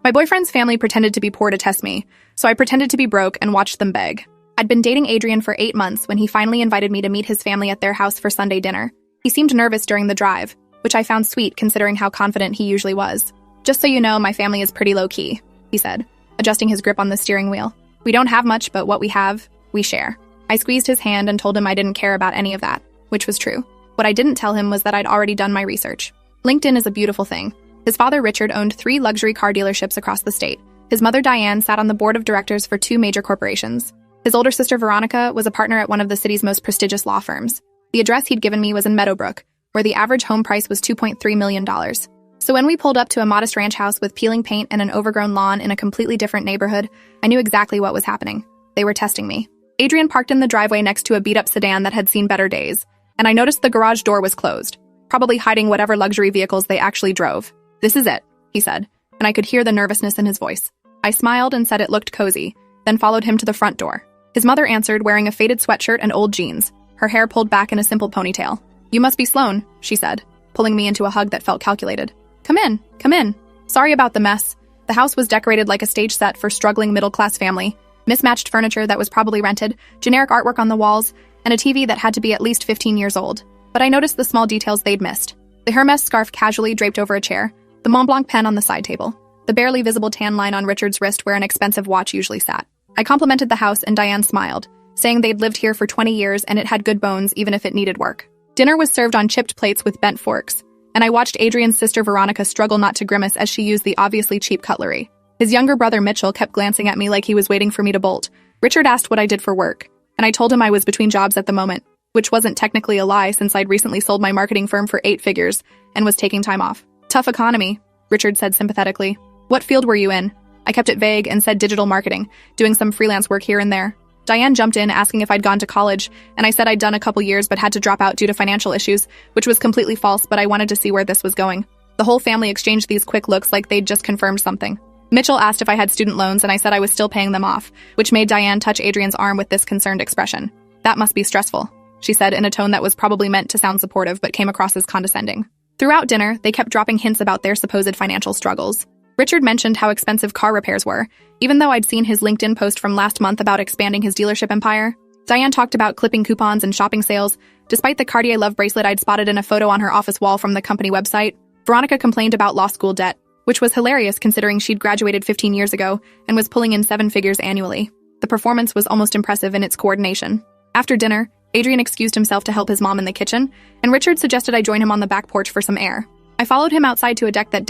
My boyfriend's family pretended to be poor to test me, so I pretended to be broke and watched them beg. I'd been dating Adrian for 8 months when he finally invited me to meet his family at their house for Sunday dinner. He seemed nervous during the drive, which I found sweet considering how confident he usually was. "Just so you know, my family is pretty low-key," he said, adjusting his grip on the steering wheel. "We don't have much, but what we have, we share." I squeezed his hand and told him I didn't care about any of that, which was true. What I didn't tell him was that I'd already done my research. LinkedIn is a beautiful thing. His father, Richard, owned 3 luxury car dealerships across the state. His mother, Diane, sat on the board of directors for 2 major corporations. His older sister, Veronica, was a partner at one of the city's most prestigious law firms. The address he'd given me was in Meadowbrook, where the average home price was $2.3 million. So when we pulled up to a modest ranch house with peeling paint and an overgrown lawn in a completely different neighborhood, I knew exactly what was happening. They were testing me. Adrian parked in the driveway next to a beat-up sedan that had seen better days, and I noticed the garage door was closed, probably hiding whatever luxury vehicles they actually drove. "This is it," he said, and I could hear the nervousness in his voice. I smiled and said it looked cozy, then followed him to the front door. His mother answered, wearing a faded sweatshirt and old jeans, her hair pulled back in a simple ponytail. "You must be Sloan," she said, pulling me into a hug that felt calculated. Come in, come in. Sorry about the mess." The house was decorated like a stage set for struggling middle-class family. Mismatched furniture that was probably rented, generic artwork on the walls, and a TV that had to be at least 15 years old. But I noticed the small details they'd missed. The Hermes scarf casually draped over a chair, the Montblanc pen on the side table, the barely visible tan line on Richard's wrist where an expensive watch usually sat. I complimented the house and Diane smiled, saying they'd lived here for 20 years and it had good bones even if it needed work. Dinner was served on chipped plates with bent forks, and I watched Adrian's sister Veronica struggle not to grimace as she used the obviously cheap cutlery. His younger brother Mitchell kept glancing at me like he was waiting for me to bolt. Richard asked what I did for work, and I told him I was between jobs at the moment, which wasn't technically a lie since I'd recently sold my marketing firm for 8 figures and was taking time off. "Tough economy," Richard said sympathetically. "What field were you in?" I kept it vague and said digital marketing, doing some freelance work here and there. Diane jumped in asking if I'd gone to college, and I said I'd done a couple years but had to drop out due to financial issues, which was completely false, but I wanted to see where this was going. The whole family exchanged these quick looks like they'd just confirmed something. Mitchell asked if I had student loans, and I said I was still paying them off, which made Diane touch Adrian's arm with this concerned expression. "That must be stressful," she said in a tone that was probably meant to sound supportive but came across as condescending. Throughout dinner, they kept dropping hints about their supposed financial struggles. Richard mentioned how expensive car repairs were, even though I'd seen his LinkedIn post from last month about expanding his dealership empire. Diane talked about clipping coupons and shopping sales, despite the Cartier Love bracelet I'd spotted in a photo on her office wall from the company website. Veronica complained about law school debt, which was hilarious considering she'd graduated 15 years ago and was pulling in 7 figures annually. The performance was almost impressive in its coordination. After dinner, Adrian excused himself to help his mom in the kitchen, and Richard suggested I join him on the back porch for some air. I followed him outside to a deck that